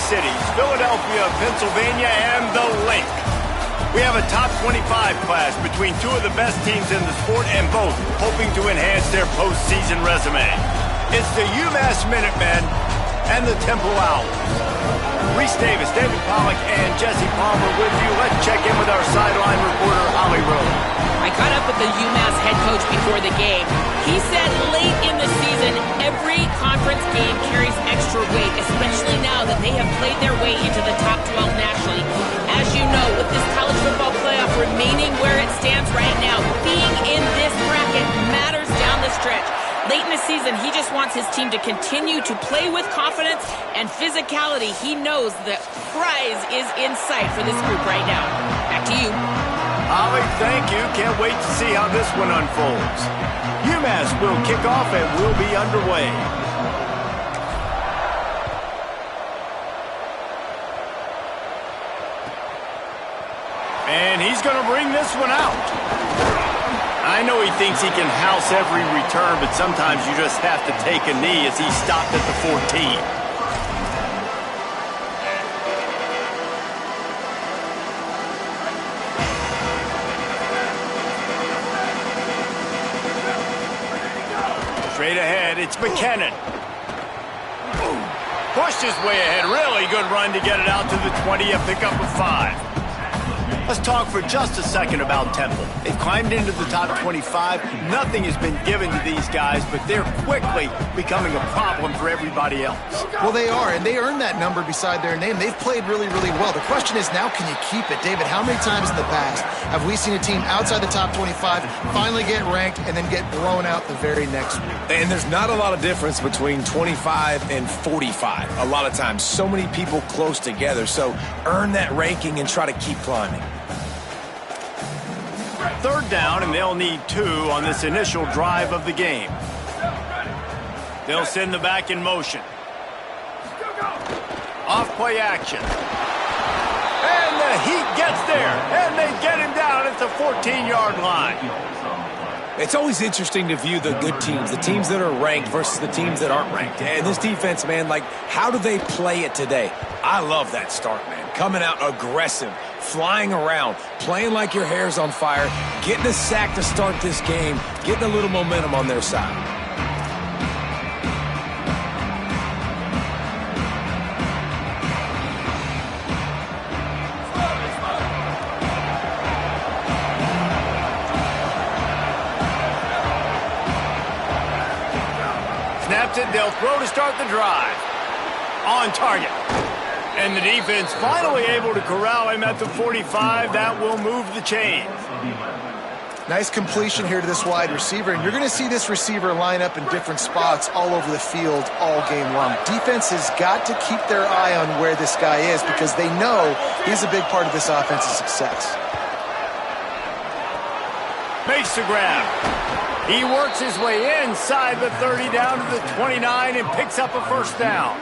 cities, Philadelphia, Pennsylvania, and the Lake. We have a top 25 class between two of the best teams in the sport and both hoping to enhance their postseason resume. It's the Umass Minutemen and the Temple Owls. Reese Davis, David Pollack, and Jesse Palmer with you. Let's check in with our sideline reporter, Holly Rowe. I caught up with the Umass head coach before the game. He said late in the season, every conference game carries extra weight, especially now that they have played their way into the top 12 nationally. As you know, with this college football playoff remaining where it stands right now, being in this bracket matters down the stretch. Late in the season, he just wants his team to continue to play with confidence and physicality. He knows the prize is in sight for this group right now. Back to you. Holly, thank you. Can't wait to see how this one unfolds. UMass will kick off and we'll be underway. And he's going to bring this one out. I know he thinks he can house every return, but sometimes you just have to take a knee as he stopped at the 14. Straight ahead, it's McKinnon. Pushed his way ahead. Really good run to get it out to the 20, a pickup of 5. Let's talk for just a second about Temple. They've climbed into the top 25. Nothing has been given to these guys, but they're quickly becoming a problem for everybody else. Well, they are, and they earned that number beside their name. They've played really, really well. The question is now, can you keep it? David, how many times in the past have we seen a team outside the top 25 finally get ranked and then get blown out the very next week? And there's not a lot of difference between 25 and 45. A lot of times, so many people close together. So earn that ranking and try to keep climbing. Third down, and they'll need 2 on this initial drive of the game. They'll send the back in motion. Off play action. And the Heat gets there, and they get him down at the 14-yard line. It's always interesting to view the good teams, the teams that are ranked versus the teams that aren't ranked. And this defense, man, like, how do they play it today? I love that start, man. Coming out aggressive, flying around, playing like your hair's on fire, getting a sack to start this game, getting a little momentum on their side. Snaps it, they'll throw to start the drive. On target. And the defense finally able to corral him at the 45. That will move the chains. Nice completion here to this wide receiver, and you're going to see this receiver line up in different spots all over the field all game long. Defense has got to keep their eye on where this guy is because they know he's a big part of this offense's success. Makes the grab. He works his way inside the 30 down to the 29 and picks up a first down.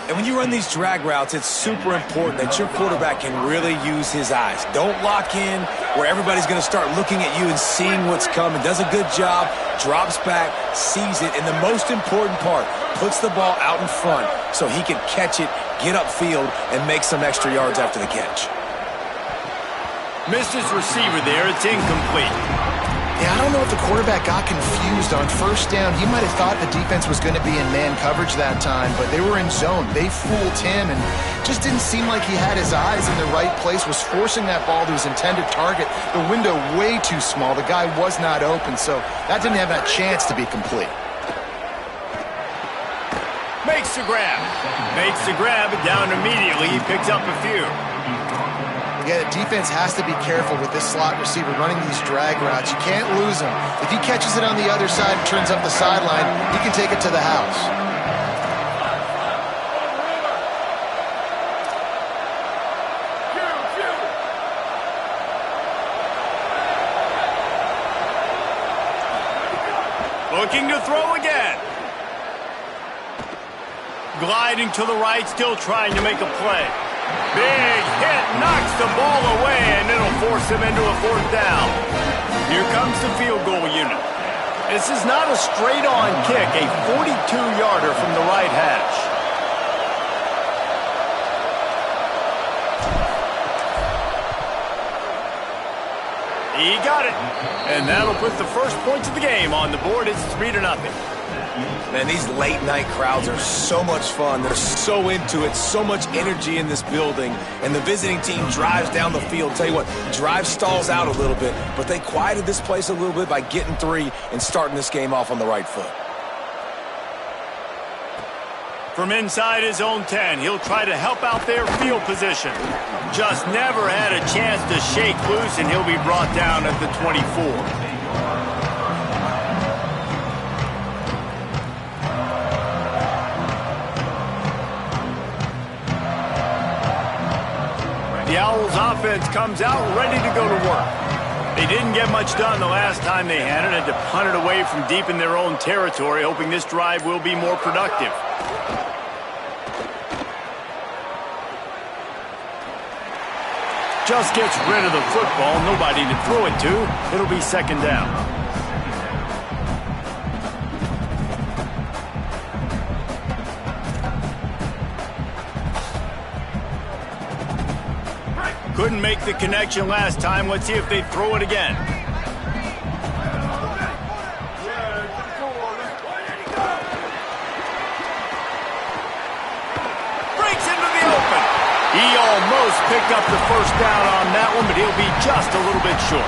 And when you run these drag routes, it's super important that your quarterback can really use his eyes. Don't lock in where everybody's going to start looking at you and seeing what's coming. Does a good job, drops back, sees it, and the most important part, puts the ball out in front so he can catch it, get upfield, and make some extra yards after the catch. Missed his receiver there. It's incomplete. Yeah, I don't know if the quarterback got confused on first down. He might have thought the defense was going to be in man coverage that time, but they were in zone. They fooled him and just didn't seem like he had his eyes in the right place, was forcing that ball to his intended target. The window way too small. The guy was not open, so that didn't have that chance to be complete. Makes the grab. Makes the grab, and down immediately. He picks up a few. Again, the defense has to be careful with this slot receiver running these drag routes. You can't lose him. If he catches it on the other side and turns up the sideline, he can take it to the house. Looking to throw again. Gliding to the right, still trying to make a play. Big hit, knocks the ball away, and it'll force him into a fourth down. Here comes the field goal unit. This is not a straight-on kick, a 42-yarder from the right hash. He got it. And that'll put the first points of the game on the board. It's 3-0. Man, these late-night crowds are so much fun. They're so into it, so much energy in this building. And the visiting team drives down the field. Tell you what, drive stalls out a little bit, but they quieted this place a little bit by getting 3 and starting this game off on the right foot. From inside his own 10, he'll try to help out their field position. Just never had a chance to shake loose, and he'll be brought down at the 24. The Owls offense comes out ready to go to work. They didn't get much done the last time they had it, and to punt it away from deep in their own territory, hoping this drive will be more productive. Just gets rid of the football, nobody to throw it to. It'll be 2nd down. Couldn't make the connection last time. Let's see if they throw it again. Breaks into the open. He almost picked up the first down on that one, but he'll be just a little bit short.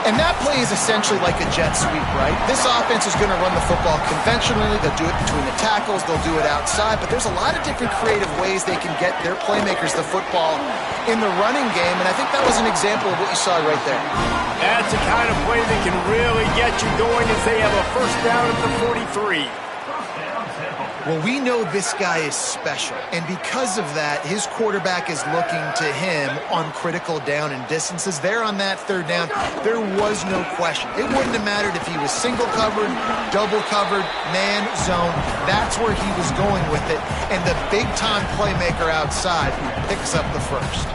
And that play is essentially like a jet sweep, right? This offense is going to run the football conventionally. They'll do it between the tackles. They'll do it outside. But there's a lot of different creative ways they can get their playmakers the football in the running game. And I think that was an example of what you saw right there. That's the kind of play that can really get you going as they have a first down at the 43. Well, we know this guy is special, and because of that, his quarterback is looking to him on critical down and distances. There on that 3rd down, there was no question. It wouldn't have mattered if he was single covered, double covered, man, zone. That's where he was going with it, and the big-time playmaker outside picks up the first.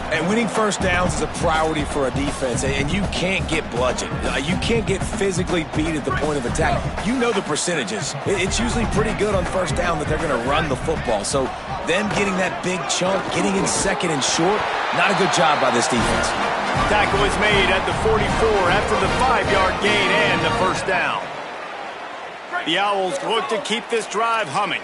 And winning first downs is a priority for a defense, and you can't get bludgeoned. You can't get physically beat at the point of attack. You know the percentages. It's usually pretty good on first down that they're going to run the football. So them getting that big chunk, getting in 2nd and short, not a good job by this defense. Tackle is made at the 44 after the 5-yard gain and the first down. The Owls look to keep this drive humming.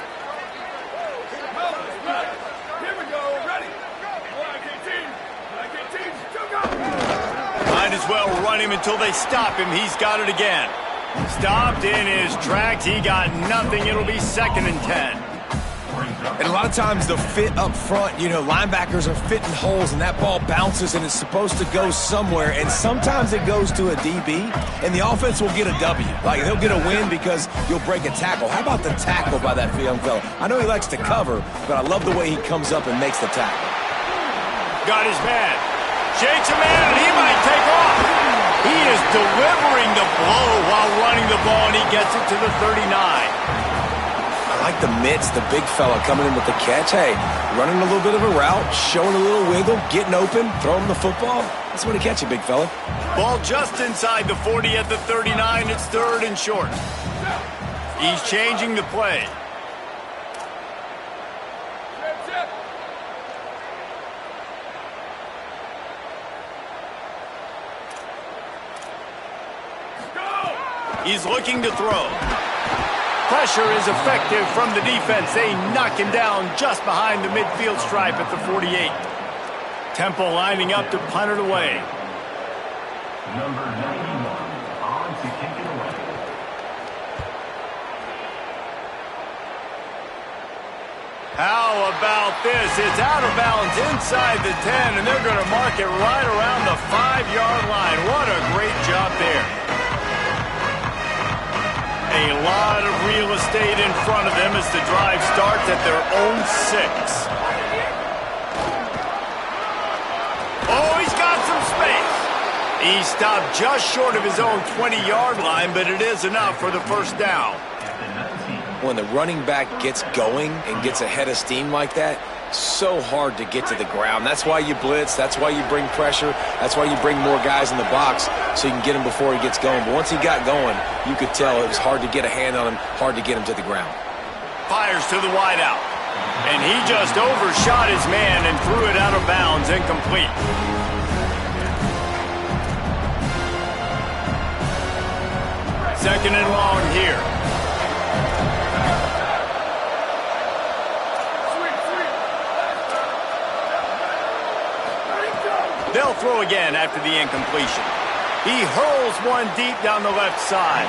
Might as well run him until they stop him. He's got it again. Stopped in his tracks. He got nothing. It'll be 2nd and 10. And a lot of times the fit up front, you know, linebackers are fitting holes and that ball bounces and it's supposed to go somewhere. And sometimes it goes to a DB and the offense will get a W. Like they'll get a win because you'll break a tackle. How about the tackle by that young fella? I know he likes to cover, but I love the way he comes up and makes the tackle. Got his man. Shakes him in and he might take off. He is delivering the blow while running the ball and he gets it to the 39. I like the mitts, the big fella coming in with the catch. Hey, running a little bit of a route, showing a little wiggle, getting open, throwing the football. That's the way to catch it, big fella. Ball just inside the 40 at the 39. It's 3rd and short. He's changing the play. He's looking to throw. Pressure is effective from the defense. They knock him down just behind the midfield stripe at the 48. Temple lining up to punt it away. Number 91 on to kick it away. How about this? It's out of bounds inside the 10, and they're going to mark it right around the 5-yard line. What a great job there. A lot of real estate in front of them as the drive starts at their own 6. Oh, he's got some space. He stopped just short of his own 20-yard line, but it is enough for the first down. When the running back gets going and gets ahead of steam like that, so hard to get to the ground. That's why you blitz. That's why you bring pressure. That's why you bring more guys in the box so you can get him before he gets going. But once he got going, you could tell it was hard to get a hand on him, hard to get him to the ground. Fires to the wideout. And he just overshot his man and threw it out of bounds, incomplete. 2nd and long here. They'll throw again after the incompletion. He hurls one deep down the left side.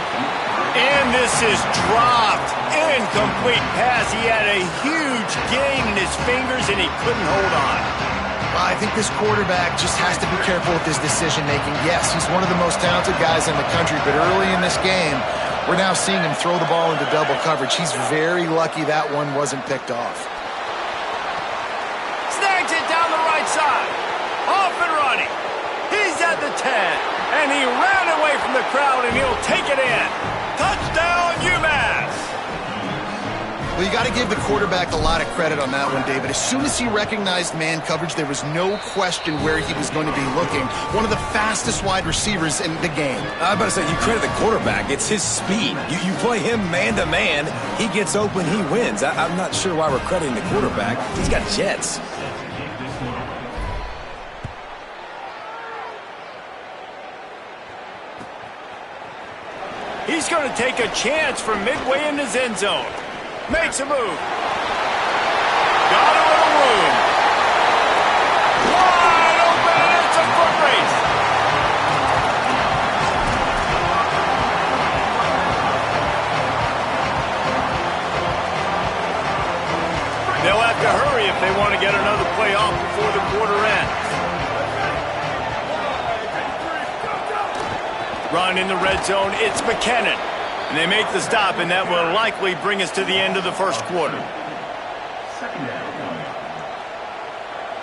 And this is dropped. Incomplete pass. He had a huge gain in his fingers, and he couldn't hold on. I think this quarterback just has to be careful with his decision-making. Yes, he's one of the most talented guys in the country, but early in this game, we're now seeing him throw the ball into double coverage. He's very lucky that one wasn't picked off. Snags it down the right side. Off and running. He's at the 10, and he ran away from the crowd, and he'll take it in. Touchdown, UMass! Well, you got to give the quarterback a lot of credit on that one, David. As soon as he recognized man coverage, there was no question where he was going to be looking. One of the fastest wide receivers in the game. I was about to say, you credit the quarterback. It's his speed. You play him man-to-man, he gets open, he wins. I'm not sure why we're crediting the quarterback. He's got jets. He's going to take a chance from midway in his end zone. Makes a move. Got a little room. Wide open. It's a foot race. They'll have to hurry if they want to get another play off before the quarter ends. Run in the red zone. It's McKinnon. And they make the stop, and that will likely bring us to the end of the first quarter.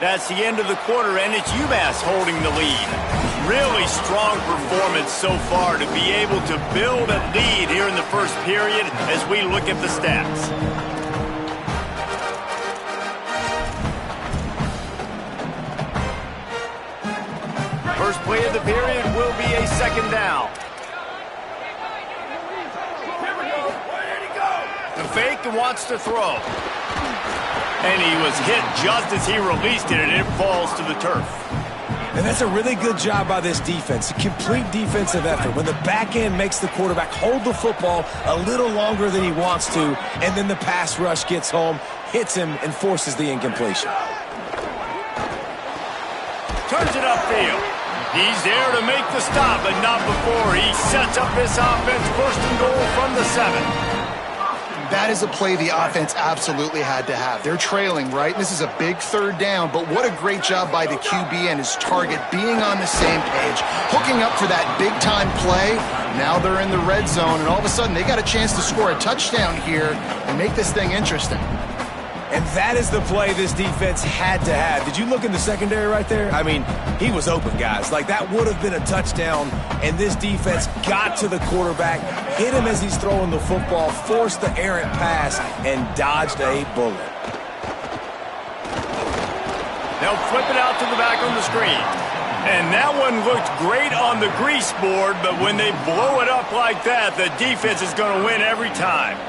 That's the end of the quarter, and it's UMass holding the lead. Really strong performance so far to be able to build a lead here in the first period as we look at the stats. First play of the period will be a 2nd down. The fake wants to throw. And he was hit just as he released it, and it falls to the turf. And that's a really good job by this defense. A complete defensive effort. When the back end makes the quarterback hold the football a little longer than he wants to, and then the pass rush gets home, hits him, and forces the incompletion. Turns it upfield. He's there to make the stop, but not before he sets up this offense. 1st and goal from the 7. That is a play the offense absolutely had to have. They're trailing, right? This is a big 3rd down, but what a great job by the QB and his target being on the same page, hooking up for that big-time play. Now they're in the red zone, and all of a sudden they got a chance to score a touchdown here and make this thing interesting. And that is the play this defense had to have. Did you look in the secondary right there? I mean, he was open, guys. Like, that would have been a touchdown, and this defense got to the quarterback, hit him as he's throwing the football, forced the errant pass, and dodged a bullet. They'll flip it out to the back on the screen. And that one looked great on the grease board, but when they blow it up like that, the defense is going to win every time.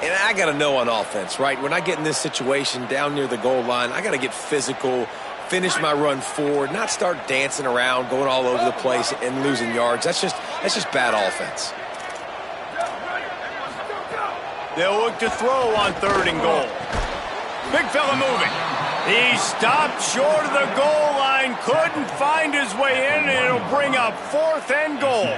And I got to know on offense, right? When I get in this situation down near the goal line, I got to get physical, finish my run forward, not start dancing around, going all over the place and losing yards. That's just bad offense. They'll look to throw on 3rd and goal. Big fella moving. He stopped short of the goal line, couldn't find his way in, and it'll bring up 4th and goal.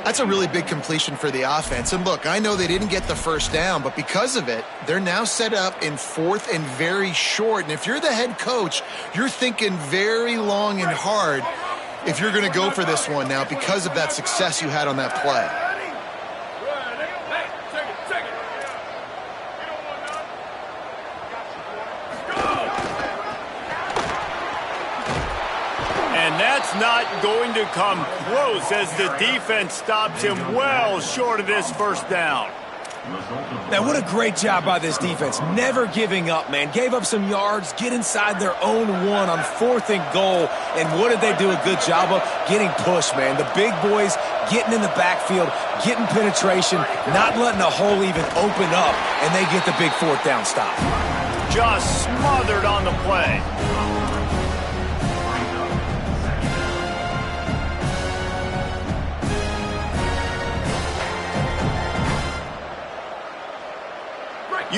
That's a really big completion for the offense. And look, I know they didn't get the 1st down, but because of it, they're now set up in 4th and very short. And if you're the head coach, you're thinking very long and hard if you're going to go for this one now because of that success you had on that play. That's not going to come close as the defense stops him well short of this 1st down. Now, what a great job by this defense. Never giving up, man. Gave up some yards, get inside their own 1 on 4th and goal. And what did they do a good job of? Getting pushed, man. The big boys getting in the backfield, getting penetration, not letting a hole even open up, and they get the big 4th down stop. Just smothered on the play.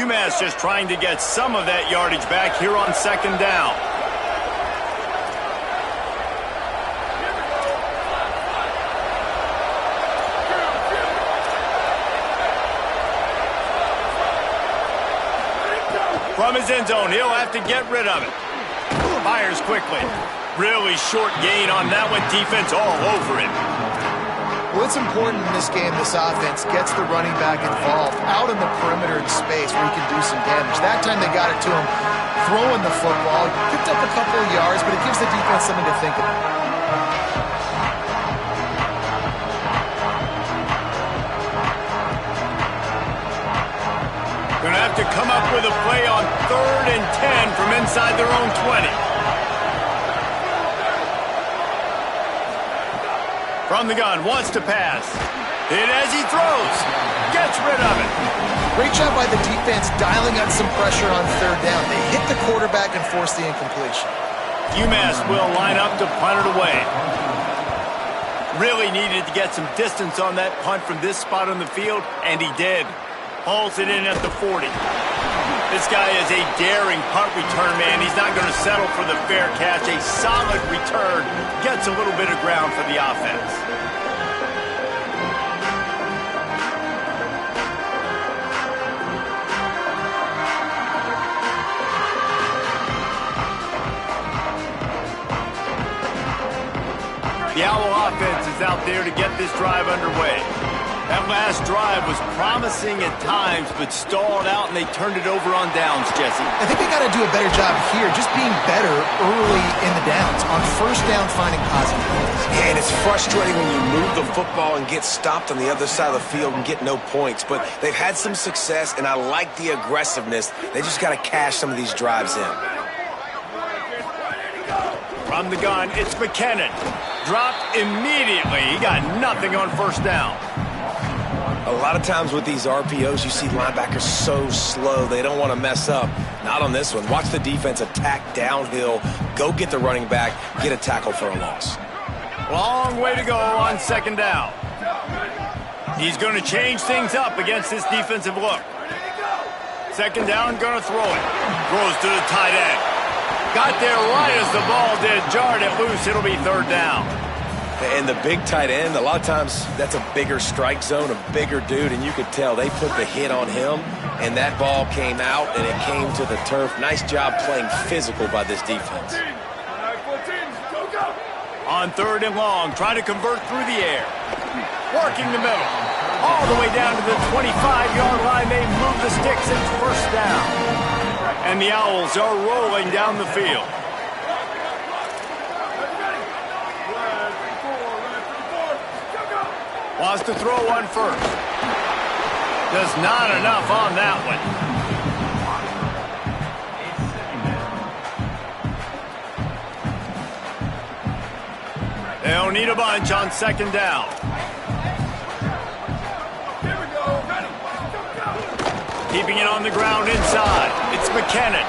UMass just trying to get some of that yardage back here on second down. From his end zone, he'll have to get rid of it. Fires quickly. Really short gain on that one. Defense all over it. Well, it's important in this game this offense gets the running back involved out in the perimeter in space where he can do some damage. That time they got it to him throwing the football. Picked up a couple of yards, but it gives the defense something to think about. Going to have to come up with a play on 3rd and 10 from inside their own 20. From the gun, wants to pass. Hit as he throws. Gets rid of it. Great job by the defense dialing up some pressure on 3rd down. They hit the quarterback and forced the incompletion. UMass will line up to punt it away. Really needed to get some distance on that punt from this spot on the field, and he did. Hauls it in at the 40. This guy is a daring punt return man. He's not going to settle for the fair catch. A solid return. Gets a little bit of ground for the offense. The Owl offense is out there to get this drive underway. That last drive was promising at times, but stalled out, and they turned it over on downs, Jesse. I think they got to do a better job here, just being better early in the downs. On 1st down, finding positive plays. Yeah, and it's frustrating when you move the football and get stopped on the other side of the field and get no points. But they've had some success, and I like the aggressiveness. They just got to cash some of these drives in. From the gun, it's McKinnon. Dropped immediately. He got nothing on 1st down. A lot of times with these RPOs, you see linebackers so slow, they don't want to mess up. Not on this one. Watch the defense attack downhill, go get the running back, get a tackle for a loss. Long way to go on 2nd down. He's going to change things up against this defensive look. 2nd down, going to throw it. Throws to the tight end. Got there right as the ball did. Jarred it loose. It'll be 3rd down. And the big tight end, a lot of times that's a bigger strike zone, a bigger dude, and you could tell they put the hit on him, and that ball came out, and it came to the turf. Nice job playing physical by this defense. On 3rd and long, trying to convert through the air. Working the middle. All the way down to the 25-yard line. They move the sticks. It's 1st down. And the Owls are rolling down the field. Wants to throw one first. Does not enough on that one. They'll need a bunch on 2nd down. Keeping it on the ground inside. It's McKinnon.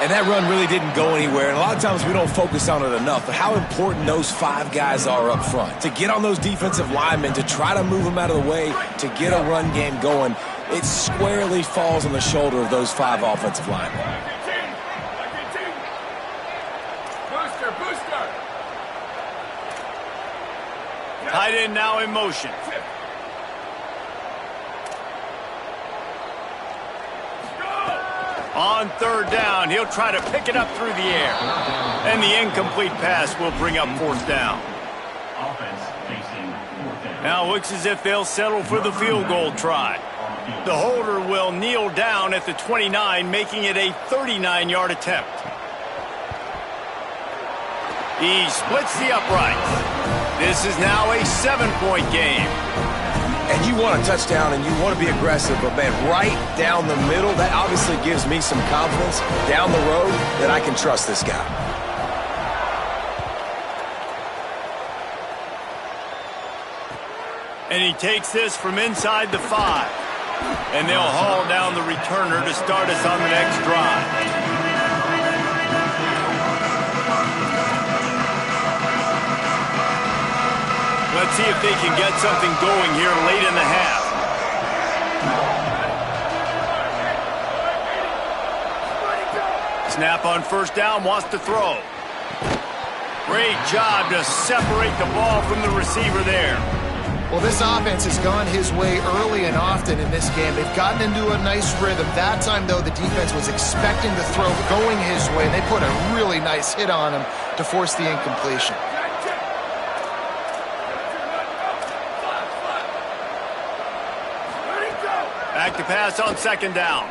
And that run really didn't go anywhere. And a lot of times we don't focus on it enough, but how important those 5 guys are up front. To get on those defensive linemen, to try to move them out of the way, to get a run game going, it squarely falls on the shoulder of those 5 offensive linemen. Tight end now in motion. On 3rd down, he'll try to pick it up through the air. And the incomplete pass will bring up 4th down. Now looks as if they'll settle for the field goal try. The holder will kneel down at the 29, making it a 39-yard attempt. He splits the uprights. This is now a 7-point game. And you want a touchdown and you want to be aggressive, but man, right down the middle, that obviously gives me some confidence down the road that I can trust this guy. And he takes this from inside the 5. And they'll haul down the returner to start us on the next drive. Let's see if they can get something going here late in the half. Snap on first down, wants to throw. Great job to separate the ball from the receiver there. Well, this offense has gone his way early and often in this game. They've gotten into a nice rhythm. That time, though, the defense was expecting the throw going his way, and they put a really nice hit on him to force the incompletion. Back to pass on second down.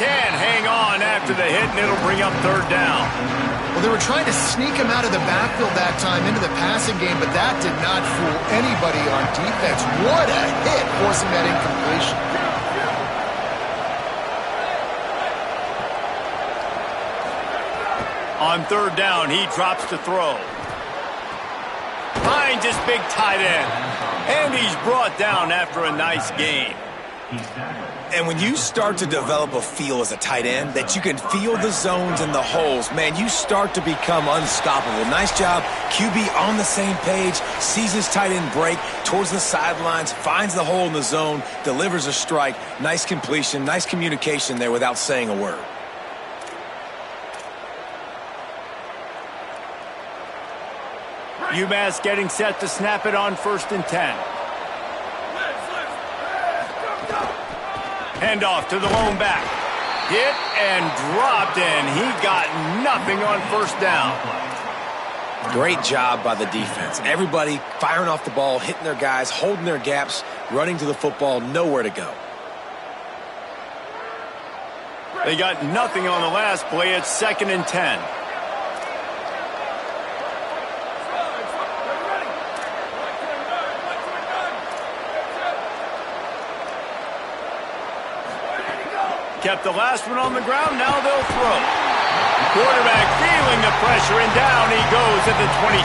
Can hang on after the hit, and it'll bring up third down. Well, they were trying to sneak him out of the backfield that time into the passing game, but that did not fool anybody on defense. What a hit, forcing that incompletion. On third down, he drops to throw. Finds his big tight end. And he's brought down after a nice gain. And when you start to develop a feel as a tight end that you can feel the zones and the holes, man, you start to become unstoppable. Nice job. QB on the same page, sees his tight end break towards the sidelines, finds the hole in the zone, delivers a strike. Nice completion, nice communication there without saying a word. Umass getting set to snap it on 1st and 10. Handoff to the lone back. Hit and dropped, and he got nothing on first down. Great job by the defense. Everybody firing off the ball, hitting their guys, holding their gaps, running to the football, nowhere to go. They got nothing on the last play. It's 2nd and 10. Kept the last one on the ground, now they'll throw. Quarterback feeling the pressure, and down he goes at the 22.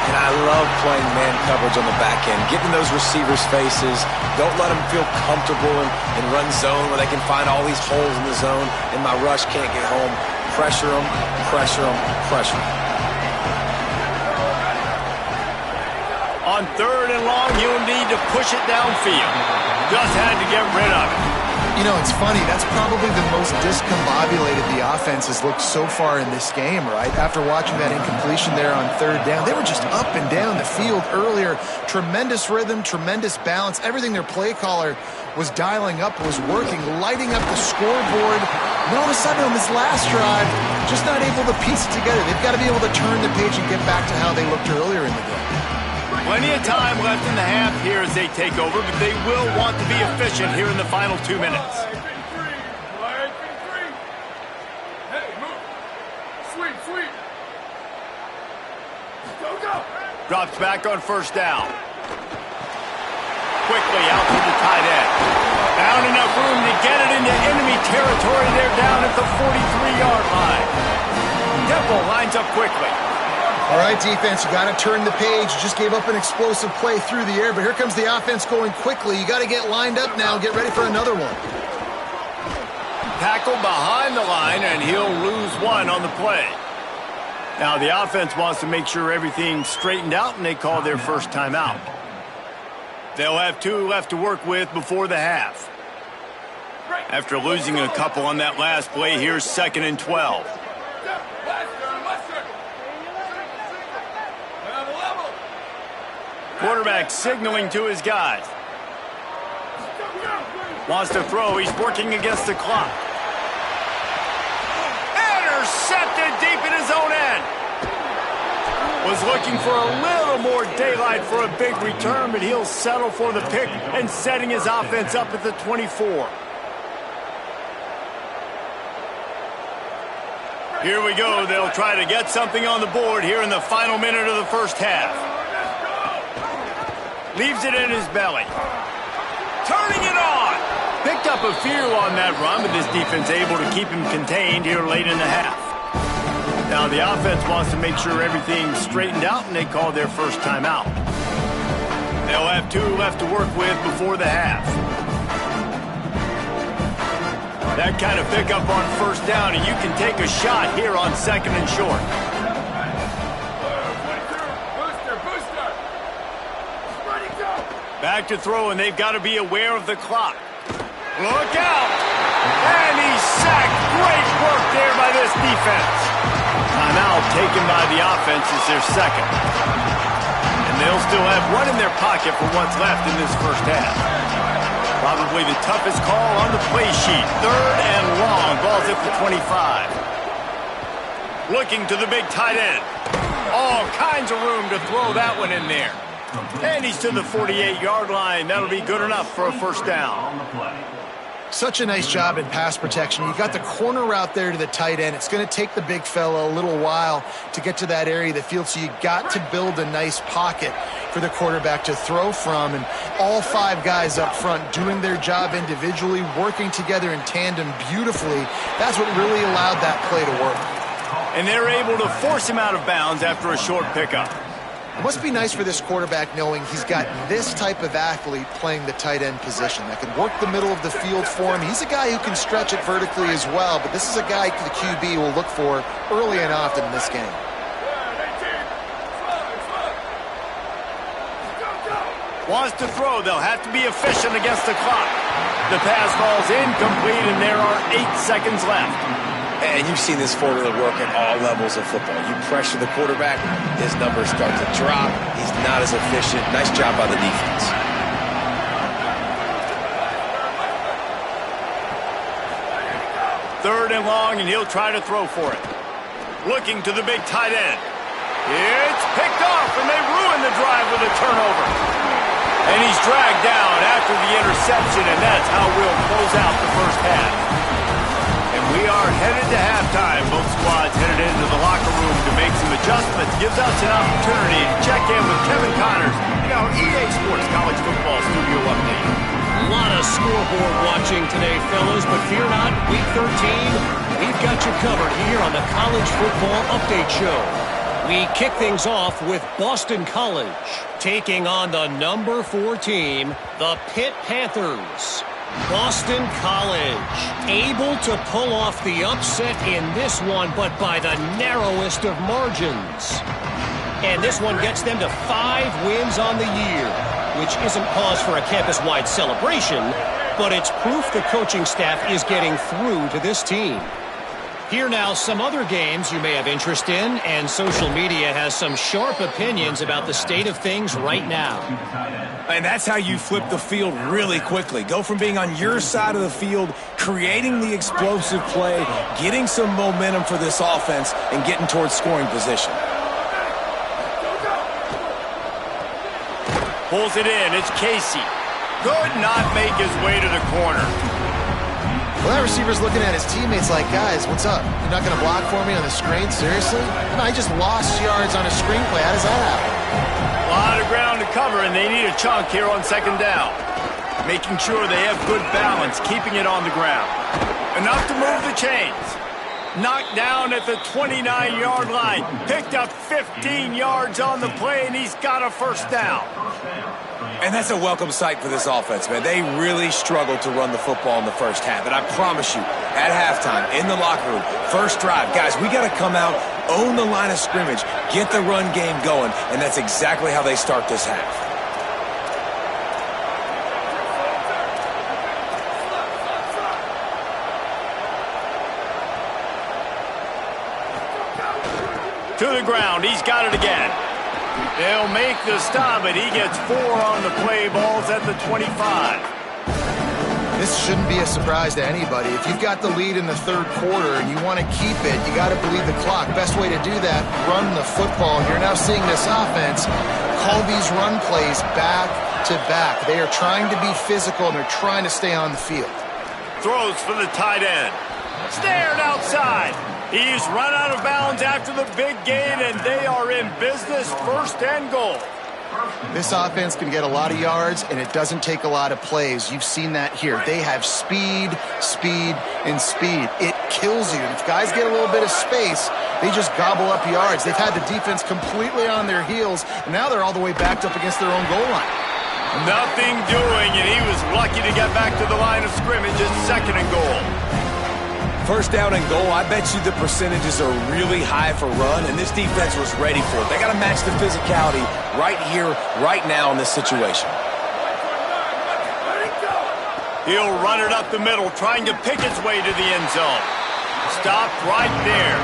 And I love playing man coverage on the back end, getting those receivers' faces. Don't let them feel comfortable and run zone where they can find all these holes in the zone, and my rush can't get home. Pressure them, pressure them, pressure them. On 3rd and long, you'll need to push it downfield. Just had to get rid of it. You know, it's funny. That's probably the most discombobulated the offense has looked so far in this game, right? After watching that incompletion there on 3rd down, they were just up and down the field earlier. Tremendous rhythm, tremendous balance. Everything their play caller was dialing up was working, lighting up the scoreboard. And all of a sudden on this last drive, just not able to piece it together. They've got to be able to turn the page and get back to how they looked earlier in the game. Plenty of time left in the half here as they take over, but they will want to be efficient here in the final 2 minutes. Drops back on first down. Quickly out to the tight end. Found enough room to get it into enemy territory. They're down at the 43-yard line. Temple lines up quickly. All right, defense, you got to turn the page. You just gave up an explosive play through the air, but here comes the offense going quickly. You got to get lined up now, get ready for another one. Tackled behind the line, and he'll lose one on the play. Now, the offense wants to make sure everything's straightened out, and they call their first timeout. They'll have 2 left to work with before the half. After losing a couple on that last play, here's 2nd and 12. Quarterback signaling to his guys. Wants to throw. He's working against the clock. Intercepted deep in his own end. Was looking for a little more daylight for a big return, but he'll settle for the pick and setting his offense up at the 24. Here we go. They'll try to get something on the board here in the final minute of the first half. Leaves it in his belly. Turning it on. Picked up a few on that run, but this defense able to keep him contained here late in the half. Now the offense wants to make sure everything's straightened out, and they call their first timeout. They'll have 2 left to work with before the half. That kind of pickup on first down, and you can take a shot here on 2nd and short. Back to throw, and they've got to be aware of the clock. Look out! And he's sacked. Great work there by this defense. Timeout taken by the offense is their second. And they'll still have one in their pocket for what's left in this first half. Probably the toughest call on the play sheet. 3rd and long. Ball's at the 25. Looking to the big tight end. All kinds of room to throw that one in there. And he's to the 48-yard line. That'll be good enough for a first down. Such a nice job in pass protection. You got the corner route there to the tight end. It's going to take the big fella a little while to get to that area of the field, so you got to build a nice pocket for the quarterback to throw from. And all 5 guys up front doing their job individually, working together in tandem beautifully. That's what really allowed that play to work. And they're able to force him out of bounds after a short pickup. It must be nice for this quarterback knowing he's got this type of athlete playing the tight end position that can work the middle of the field for him. He's a guy who can stretch it vertically as well, but this is a guy the QB will look for early and often in this game. Wants to throw. They'll have to be efficient against the clock. The pass ball's incomplete, and there are 8 seconds left. And you've seen this formula work at all levels of football. You pressure the quarterback, his numbers start to drop. He's not as efficient. Nice job by the defense. Third and long, and he'll try to throw for it. Looking to the big tight end. It's picked off, and they ruin the drive with a turnover. And he's dragged down after the interception, and that's how we'll close out the first half. We are headed to halftime. Both squads headed into the locker room to make some adjustments. Gives us an opportunity to check in with Kevin Connors in our EA Sports College Football Studio Update. A lot of scoreboard watching today, fellas, but fear not, Week 13, we've got you covered here on the College Football Update Show. We kick things off with Boston College, taking on the number 4 team, the Pitt Panthers. Boston College able to pull off the upset in this one, but by the narrowest of margins. And this one gets them to 5 wins on the year, which isn't cause for a campus-wide celebration, but it's proof the coaching staff is getting through to this team. Here now, some other games you may have interest in, and social media has some sharp opinions about the state of things right now. And that's how you flip the field really quickly. Go from being on your side of the field, creating the explosive play, getting some momentum for this offense, and getting towards scoring position. Pulls it in. It's Casey. Could not make his way to the corner. Well, that receiver's looking at his teammates like, guys, what's up? You're not going to block for me on the screen? Seriously? No, I just lost yards on a screenplay. How does that happen? A lot of ground to cover, and they need a chunk here on second down. Making sure they have good balance, keeping it on the ground. Enough to move the chains. Knocked down at the 29-yard line. Picked up 15 yards on the play, and he's got a first down. And that's a welcome sight for this offense, man. They really struggled to run the football in the first half. And I promise you, at halftime, in the locker room, first drive, guys, we got to come out, own the line of scrimmage, get the run game going, and that's exactly how they start this half. To the ground. He's got it again. They'll make the stop, but he gets 4 on the play. Ball's at the 25. This shouldn't be a surprise to anybody. If you've got the lead in the third quarter and you want to keep it, you got to bleed the clock. Best way to do that, run the football. And you're now seeing this offense call these run plays back to back. They are trying to be physical, and they're trying to stay on the field. Throws for the tight end. Snared outside. He's run out of bounds after the big gain, and they are in business, 1st and goal. This offense can get a lot of yards, and it doesn't take a lot of plays. You've seen that here. They have speed, speed, and speed. It kills you. And if guys get a little bit of space, they just gobble up yards. They've had the defense completely on their heels, and now they're all the way backed up against their own goal line. Nothing doing, and he was lucky to get back to the line of scrimmage at 2nd and goal. First down and goal, I bet you the percentages are really high for run, and this defense was ready for it. They got to match the physicality right here, right now in this situation. He'll run it up the middle, trying to pick its way to the end zone. Stopped right there.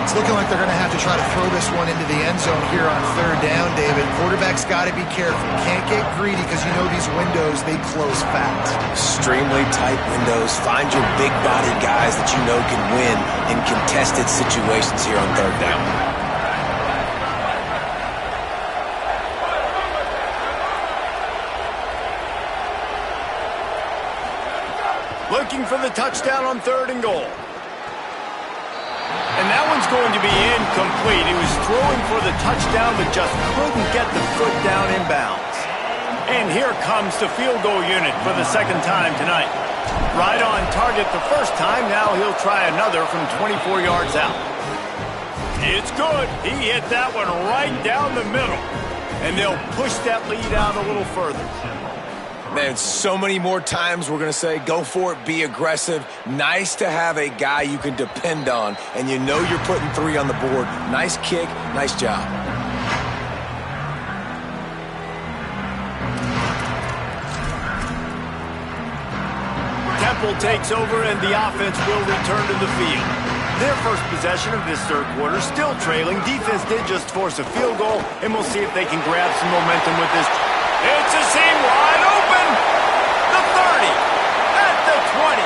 It's looking like they're going to have to try to throw this one into the end zone here on third down, David. Quarterback's got to be careful. Can't get greedy because you know these windows, they close fast. Extremely tight windows. Find your big-bodied guys that you know can win in contested situations here on third down. Looking for the touchdown on 3rd and goal. And that one's going to be incomplete. He was throwing for the touchdown, but just couldn't get the foot down in bounds. And here comes the field goal unit for the 2nd time tonight. Right on target the first time. Now he'll try another from 24 yards out. It's good. He hit that one right down the middle. And they'll push that lead out a little further. Man, so many more times we're going to say, go for it, be aggressive. Nice to have a guy you can depend on, and you know you're putting 3 on the board. Nice kick, nice job. Temple takes over, and the offense will return to the field. Their first possession of this 3rd quarter, still trailing. Defense did just force a field goal, and we'll see if they can grab some momentum with this. It's a seam wide open. The 30, at the 20.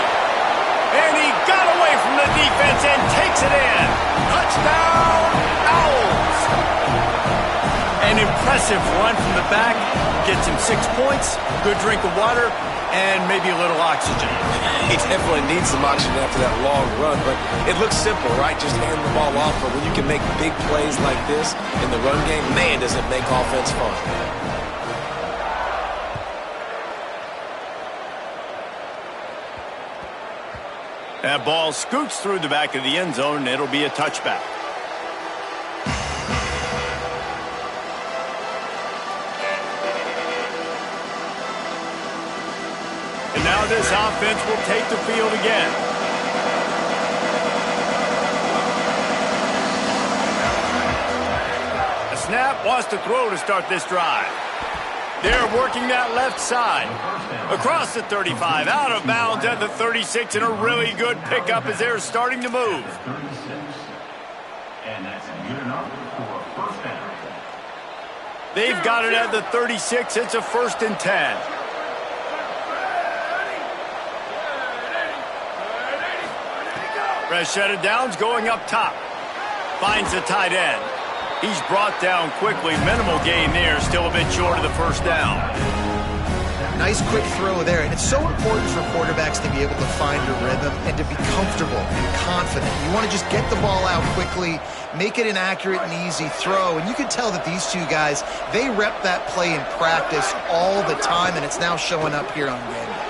And he got away from the defense and takes it in. Touchdown, Owls. An impressive run from the back. Gets him 6 points, good drink of water, and maybe a little oxygen. He definitely needs some oxygen after that long run, but it looks simple, right? Just hand the ball off. But when you can make big plays like this in the run game, man, does it make offense fun. That ball scoots through the back of the end zone, and it'll be a touchback. And now this offense will take the field again. A snap, wants to throw to start this drive. They're working that left side. Across the 35, out of bounds at the 36, and a really good pickup as they're starting to move. 36. And that's good enough for a first down. They've got it at the 36. It's a 1st and 10. Rashad Downs going up top. Finds the tight end. He's brought down quickly. Minimal gain there. Still a bit short of the 1st down. Nice quick throw there, and it's so important for quarterbacks to be able to find a rhythm and to be comfortable and confident. You want to just get the ball out quickly, make it an accurate and easy throw, and you can tell that these 2 guys, they rep that play in practice all the time, and it's now showing up here on game day.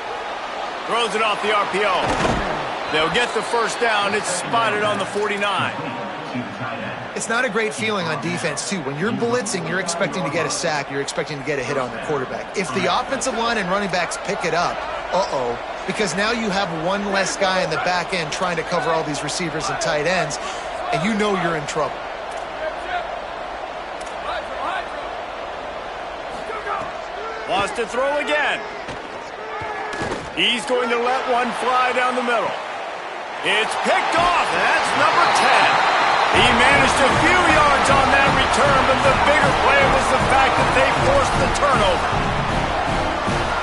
Throws it off the RPO. They'll get the 1st down. It's spotted on the 49. It's not a great feeling on defense, too. When you're blitzing, you're expecting to get a sack. You're expecting to get a hit on the quarterback. If the offensive line and running backs pick it up, because now you have one less guy in the back end trying to cover all these receivers and tight ends, and you know you're in trouble. Wants to throw again. He's going to let one fly down the middle. It's picked off, and that's number 10. He managed a few yards on that return, but the bigger play was the fact that they forced the turnover.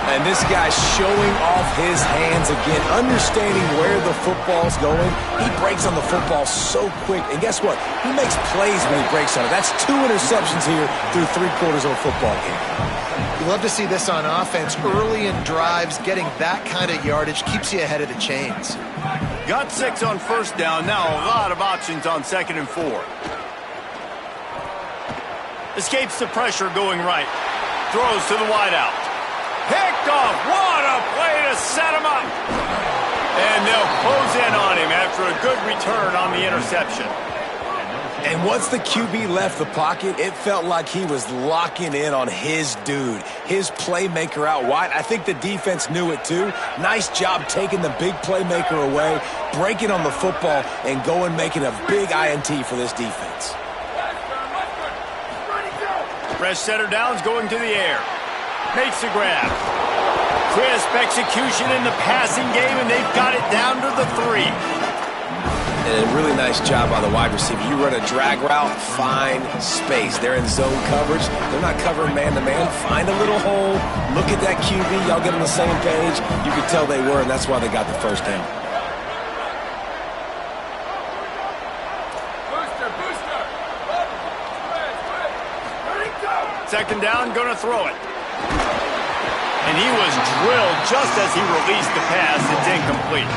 And this guy's showing off his hands again, understanding where the football's going. He breaks on the football so quick. And guess what? He makes plays when he breaks on it. That's 2 interceptions here through 3 quarters of a football game. You love to see this on offense. Early in drives, getting that kind of yardage keeps you ahead of the chains. Got 6 on 1st down. Now a lot of options on 2nd and 4. Escapes the pressure going right. Throws to the wideout. Picked off. What a play to set him up. And they'll close in on him after a good return on the interception. And once the QB left the pocket, it felt like he was locking in on his dude, his playmaker out wide. I think the defense knew it too. Nice job taking the big playmaker away, breaking on the football, and going making a big INT for this defense. Fresh setter downs going to the air. Makes the grab. Crisp execution in the passing game, and they've got it down to the 3. And a really nice job by the wide receiver. You run a drag route, find space. They're in zone coverage. They're not covering man-to-man. Find a little hole. Look at that QB. Y'all get on the same page. You could tell they were, and that's why they got the first down. Second down, going to throw it. And he was drilled just as he released the pass. It's incomplete.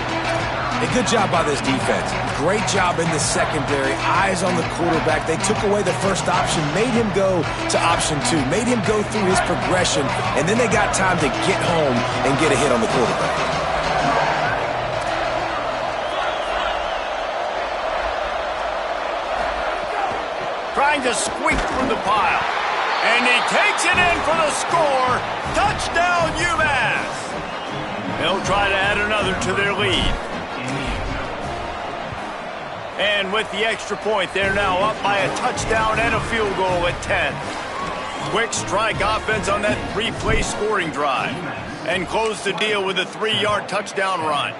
A good job by this defense. Great job in the secondary. Eyes on the quarterback. They took away the first option, made him go to option 2, made him go through his progression, and then they got time to get home and get a hit on the quarterback. Trying to squeak through the pile. And he takes it in for the score. Touchdown, Umass. They'll try to add another to their lead. And with the extra point, they're now up by a touchdown and a field goal at 10. Quick strike offense on that 3-play scoring drive. And close the deal with a 3-yard touchdown run.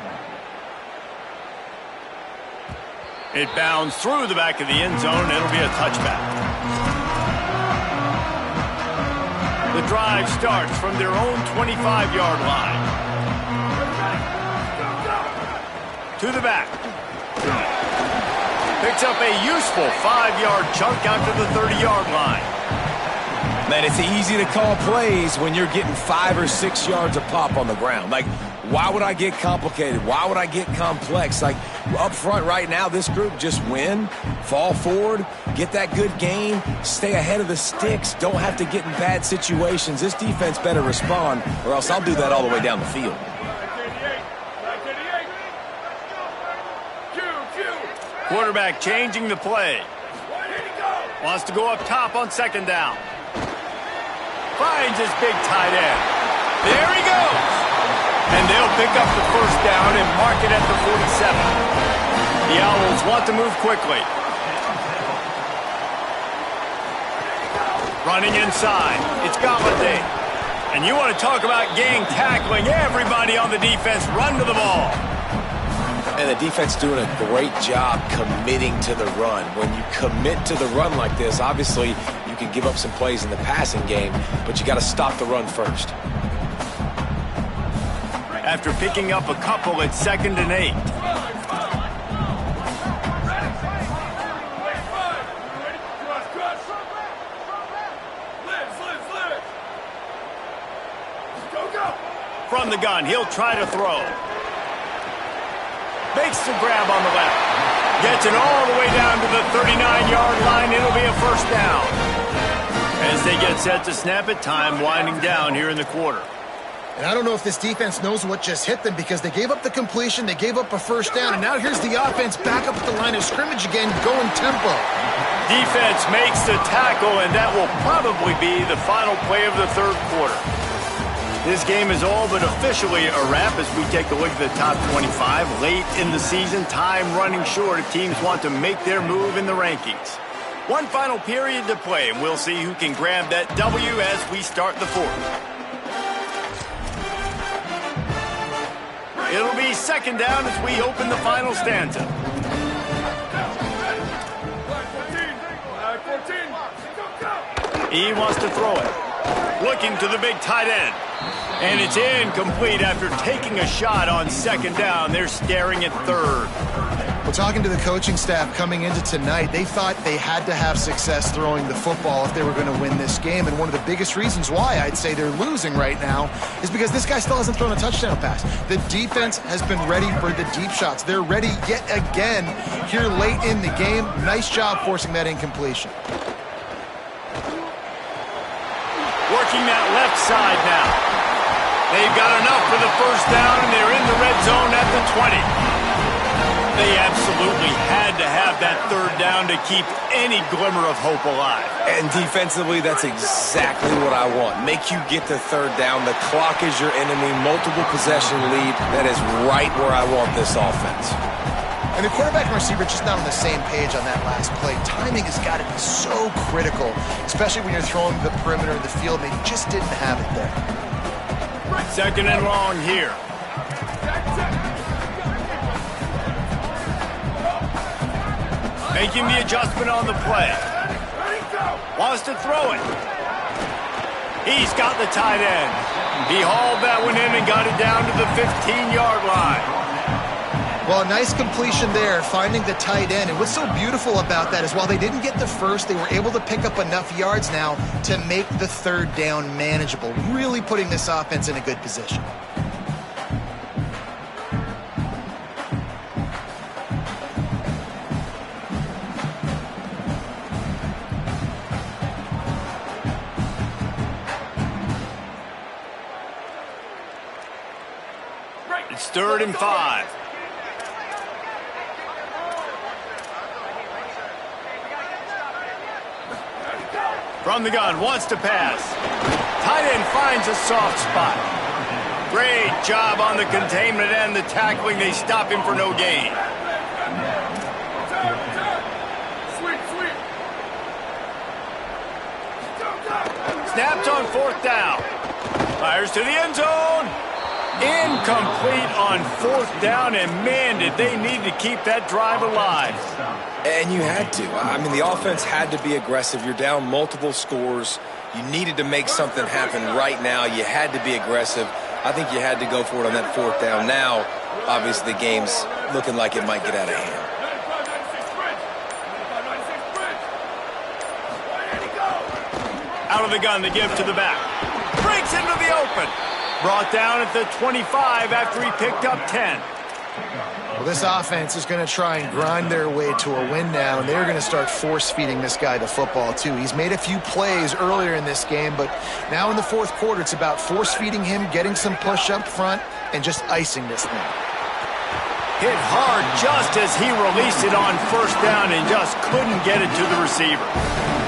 It bounds through the back of the end zone. It'll be a touchback. The drive starts from their own 25-yard line. To the back. Picks up a useful 5-yard chunk out to the 30-yard line. Man, it's easy to call plays when you're getting 5 or 6 yards a pop on the ground. Like, why would I get complicated? Why would I get complex? Like, up front right now, this group just win, fall forward, get that good gain, stay ahead of the sticks, don't have to get in bad situations. This defense better respond, or else I'll do that all the way down the field. Quarterback changing the play. Wants to go up top on second down. Finds his big tight end. There he goes. And they'll pick up the first down and mark it at the 47. The Owls want to move quickly. Running inside. It's Galladay. And you want to talk about gang tackling. Everybody on the defense run to the ball. And the defense doing a great job committing to the run. When you commit to the run like this, obviously you can give up some plays in the passing game, but you got to stop the run first. After picking up a couple at 2nd and 8. From the gun, he'll try to throw. Makes the grab on the left. Gets it all the way down to the 39-yard line. It'll be a first down. As they get set to snap it, time winding down here in the quarter. And I don't know if this defense knows what just hit them because they gave up the completion, they gave up a first down, and now here's the offense back up at the line of scrimmage again, going tempo. Defense makes the tackle, and that will probably be the final play of the third quarter. This game is all but officially a wrap as we take a look at the top 25. Late in the season, time running short if teams want to make their move in the rankings. One final period to play, and we'll see who can grab that W as we start the fourth. It'll be second down as we open the final stanza. He wants to throw it. Looking to the big tight end. And it's incomplete after taking a shot on second down. They're staring at third. Well, talking to the coaching staff coming into tonight, they thought they had to have success throwing the football if they were going to win this game. And one of the biggest reasons why I'd say they're losing right now is because this guy still hasn't thrown a touchdown pass. The defense has been ready for the deep shots. They're ready yet again here late in the game. Nice job forcing that incompletion. Working that left side now. They've got enough for the first down, and they're in the red zone at the 20. They absolutely had to have that third down to keep any glimmer of hope alive. And defensively, that's exactly what I want. Make you get the third down. The clock is your enemy. Multiple possession lead. That is right where I want this offense. And the quarterback and receiver just not on the same page on that last play. Timing has got to be so critical, especially when you're throwing the perimeter of the field. They just didn't have it there. Second and long here. Making the adjustment on the play. Wants to throw it. He's got the tight end. He hauled that one in and got it down to the 15-yard line. Well, a nice completion there, finding the tight end. And what's so beautiful about that is while they didn't get the first, they were able to pick up enough yards now to make the third down manageable, really putting this offense in a good position. It's 3rd and 5. From the gun, wants to pass. Tight end finds a soft spot. Great job on the containment and the tackling. They stop him for no gain. Snapped on 4th down. Fires to the end zone. Incomplete on 4th down, and man, did they need to keep that drive alive. And you had to. I mean, the offense had to be aggressive. You're down multiple scores. You needed to make something happen right now. You had to be aggressive. I think you had to go for it on that 4th down. Now, obviously, the game's looking like it might get out of hand. Out of the gun, the give to the back. Breaks into the open. Brought down at the 25 after he picked up 10. Well, this offense is going to try and grind their way to a win now, and they're going to start force-feeding this guy the football, too. He's made a few plays earlier in this game, but now in the 4th quarter, it's about force-feeding him, getting some push up front, and just icing this thing. Hit hard just as he released it on 1st down and just couldn't get it to the receiver.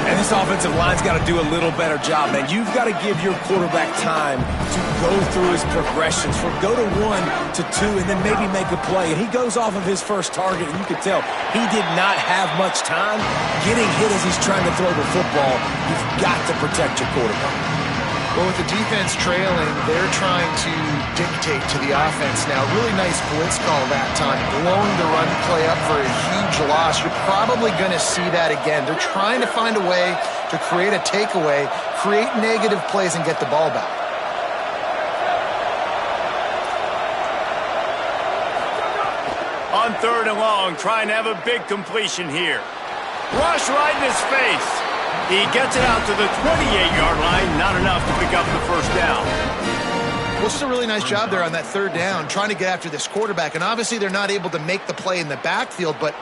And this offensive line's got to do a little better job, man. You've got to give your quarterback time to go through his progressions, from go to 1 to 2, and then maybe make a play. And he goes off of his first target, and you can tell he did not have much time getting hit as he's trying to throw the football. You've got to protect your quarterback. Well, with the defense trailing, they're trying to dictate to the offense now. Really nice blitz call that time, blowing the run play up for a huge loss. You're probably going to see that again. They're trying to find a way to create a takeaway, create negative plays, and get the ball back. On 3rd and long, trying to have a big completion here. Rush right in his face. He gets it out to the 28-yard line, not enough to pick up the 1st down. Well, it's just a really nice job there on that 3rd down, trying to get after this quarterback. And obviously they're not able to make the play in the backfield, but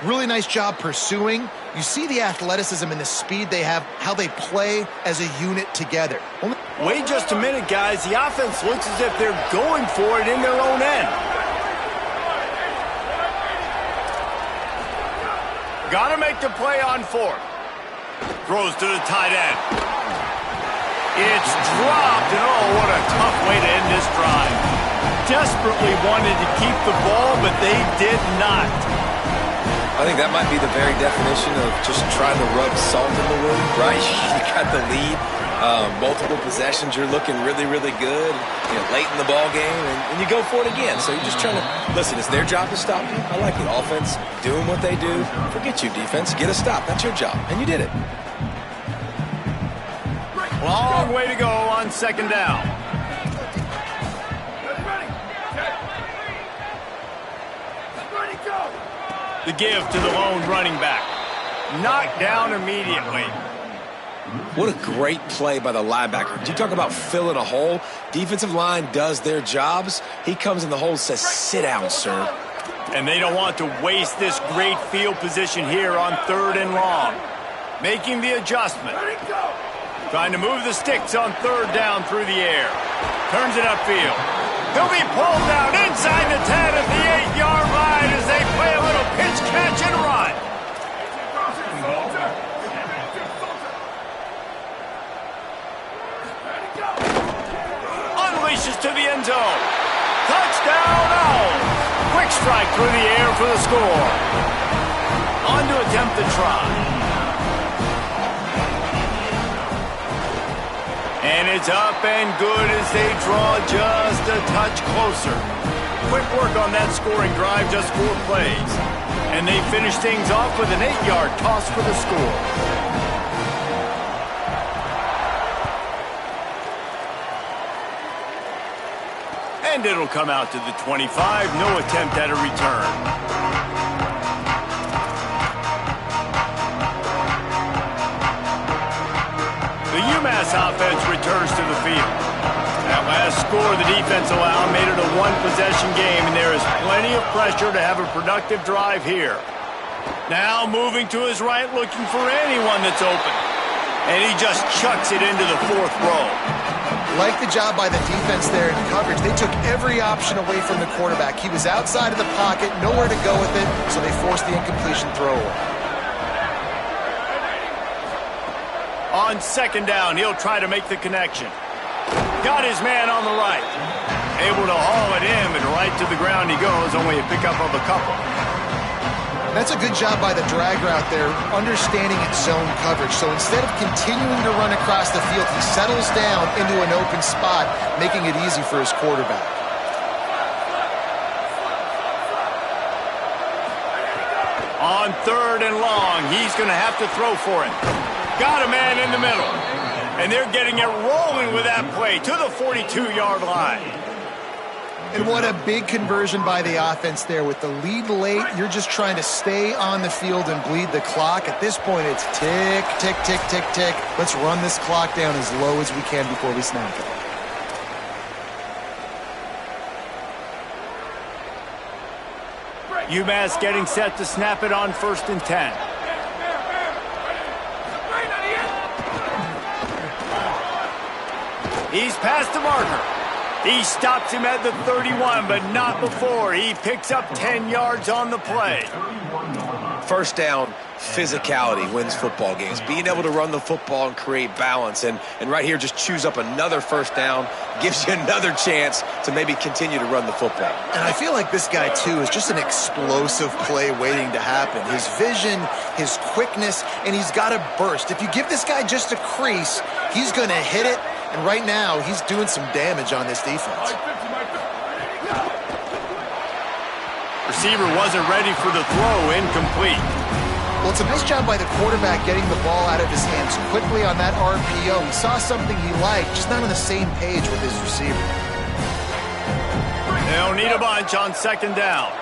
really nice job pursuing. You see the athleticism and the speed they have, how they play as a unit together. Wait just a minute, guys. The offense looks as if they're going for it in their own end. Got to make the play on 4th. Throws to the tight end. It's dropped, and oh, what a tough way to end this drive. Desperately wanted to keep the ball, but they did not. I think that might be the very definition of just trying to rub salt in the wound, right? You got the lead, multiple possessions, you're looking really, really good, late in the ball game, and you go for it again. So you're just trying to, listen, it's their job to stop you. I like the offense doing what they do. Forget you, defense. Get a stop. That's your job, and you did it. Long way to go on 2nd down. The give to the lone running back. Knocked down immediately. What a great play by the linebacker. You talk about filling a hole. Defensive line does their jobs. He comes in the hole and says, sit down, sir. And they don't want to waste this great field position here on 3rd and long. Making the adjustment. Trying to move the sticks on 3rd down through the air. Turns it upfield. He'll be pulled down inside the 10 at the 8-yard line as they play a little pitch, catch, and run. Unleashes to the end zone. Touchdown, Owls. Quick strike through the air for the score. On to attempt the try. And it's up and good as they draw just a touch closer. Quick work on that scoring drive, just 4 plays. And they finish things off with an 8-yard toss for the score. And it'll come out to the 25. No attempt at a return. The Umass offense returns to the field. That last score the defense allowed made it a one-possession game, and there is plenty of pressure to have a productive drive here. Now moving to his right, looking for anyone that's open. And he just chucks it into the 4th row. Like the job by the defense there in coverage. They took every option away from the quarterback. He was outside of the pocket, nowhere to go with it, so they forced the incompletion throw away. On 2nd down, he'll try to make the connection. Got his man on the right. Able to haul it in, and right to the ground he goes, only a pickup of a couple. That's a good job by the drag route there, understanding its zone coverage. So instead of continuing to run across the field, he settles down into an open spot, making it easy for his quarterback. On 3rd and long, he's going to have to throw for it. Got a man in the middle. And they're getting it rolling with that play to the 42-yard line. And what a big conversion by the offense there. With the lead late, you're just trying to stay on the field and bleed the clock. At this point, it's tick, tick, tick, tick, tick. Let's run this clock down as low as we can before we snap it. Umass getting set to snap it on 1st and 10. He's past the marker. He stops him at the 31, but not before. He picks up 10 yards on the play. 1st down, physicality wins football games. Being able to run the football and create balance. And right here, just choose up another 1st down, gives you another chance to maybe continue to run the football. And I feel like this guy, too, is just an explosive play waiting to happen. His vision, his quickness, and he's got a burst. If you give this guy just a crease, he's going to hit it. And right now, he's doing some damage on this defense. Receiver wasn't ready for the throw, incomplete. Well, it's a nice job by the quarterback getting the ball out of his hands quickly on that RPO. He saw something he liked, just not on the same page with his receiver. They'll need a bunch on 2nd down.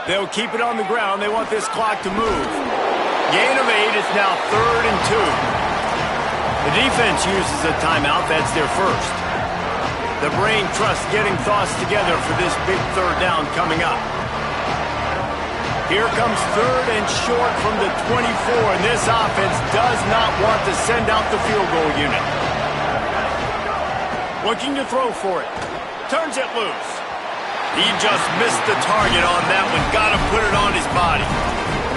They'll keep it on the ground. They want this clock to move. Gain of 8. It's now 3rd and 2. The defense uses a timeout. That's their first. The brain trust getting thoughts together for this big 3rd down coming up. Here comes 3rd and short from the 24, and this offense does not want to send out the field goal unit. Looking to throw for it. Turns it loose. He just missed the target on that one. Got to put it on his body.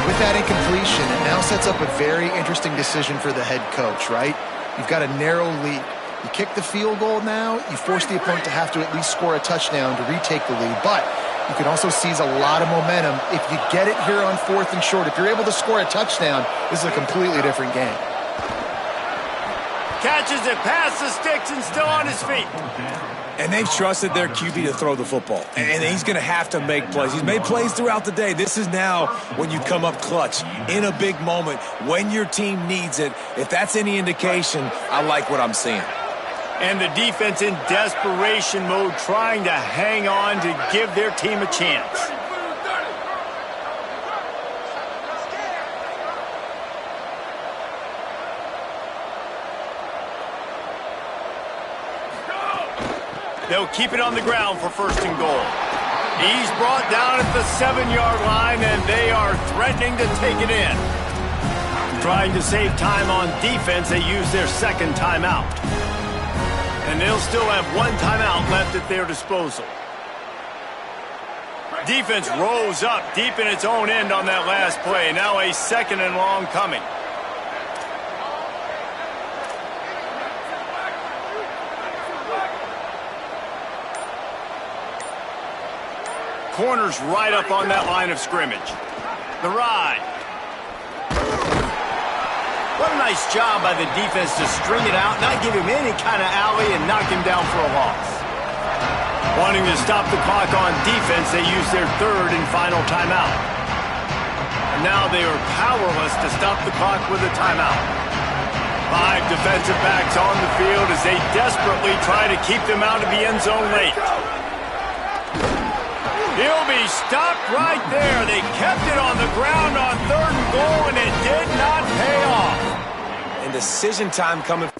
With that incompletion, it now sets up a very interesting decision for the head coach, right? You've got a narrow lead. You kick the field goal now, you force the opponent to have to at least score a touchdown to retake the lead. But you can also seize a lot of momentum if you get it here on 4th and short. If you're able to score a touchdown, this is a completely different game. Catches it past the sticks and still on his feet. And they've trusted their QB to throw the football. And he's going to have to make plays. He's made plays throughout the day. This is now when you come up clutch in a big moment when your team needs it. If that's any indication, I like what I'm seeing. And the defense in desperation mode, trying to hang on to give their team a chance. They'll keep it on the ground for 1st and goal. He's brought down at the 7-yard line, and they are threatening to take it in. Trying to save time on defense, they use their 2nd timeout. And they'll still have 1 timeout left at their disposal. Defense rose up deep in its own end on that last play. Now a 2nd and long coming. Corners right up on that line of scrimmage. The ride. What a nice job by the defense to string it out, not give him any kind of alley, and knock him down for a loss. Wanting to stop the clock on defense, they use their third and final timeout. And now they are powerless to stop the clock with a timeout. 5 defensive backs on the field as they desperately try to keep them out of the end zone late. He'll be stopped right there. They kept it on the ground on 3rd and goal, and it did not pay off. And decision time coming.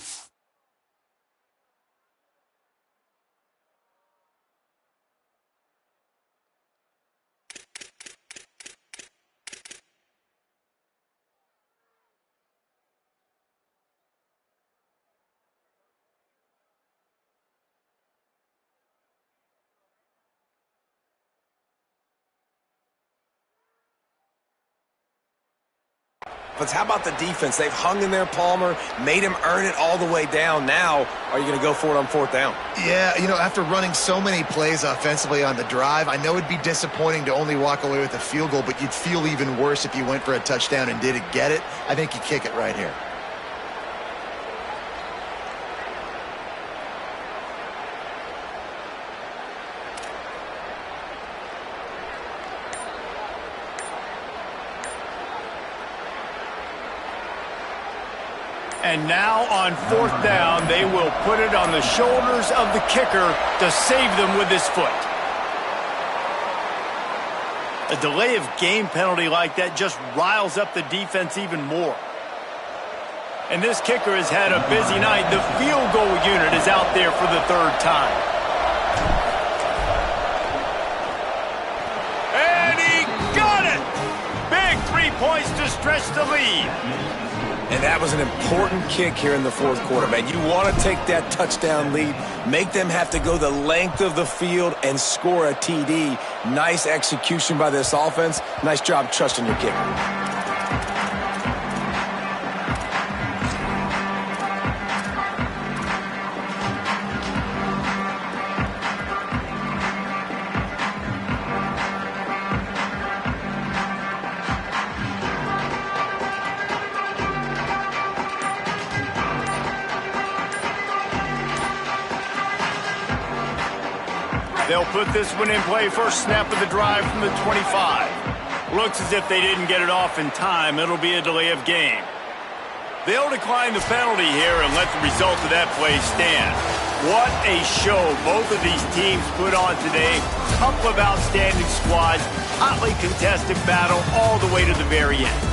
But how about the defense? They've hung in there, Palmer, made him earn it all the way down. Now, are you going to go for it on 4th down? Yeah, you know, after running so many plays offensively on the drive, I know it'd be disappointing to only walk away with a field goal, but you'd feel even worse if you went for a touchdown and didn't get it. I think you kick it right here. And now on 4th down, they will put it on the shoulders of the kicker to save them with his foot. A delay of game penalty like that just riles up the defense even more. And this kicker has had a busy night. The field goal unit is out there for the 3rd time. And he got it! Big 3 points to stretch the lead. And that was an important kick here in the 4th quarter, man. You want to take that touchdown lead, make them have to go the length of the field and score a TD. Nice execution by this offense. Nice job trusting your kicker. They'll put this one in play. First snap of the drive from the 25. Looks as if they didn't get it off in time. It'll be a delay of game. They'll decline the penalty here and let the result of that play stand. What a show both of these teams put on today. Couple of outstanding squads, hotly contested battle all the way to the very end.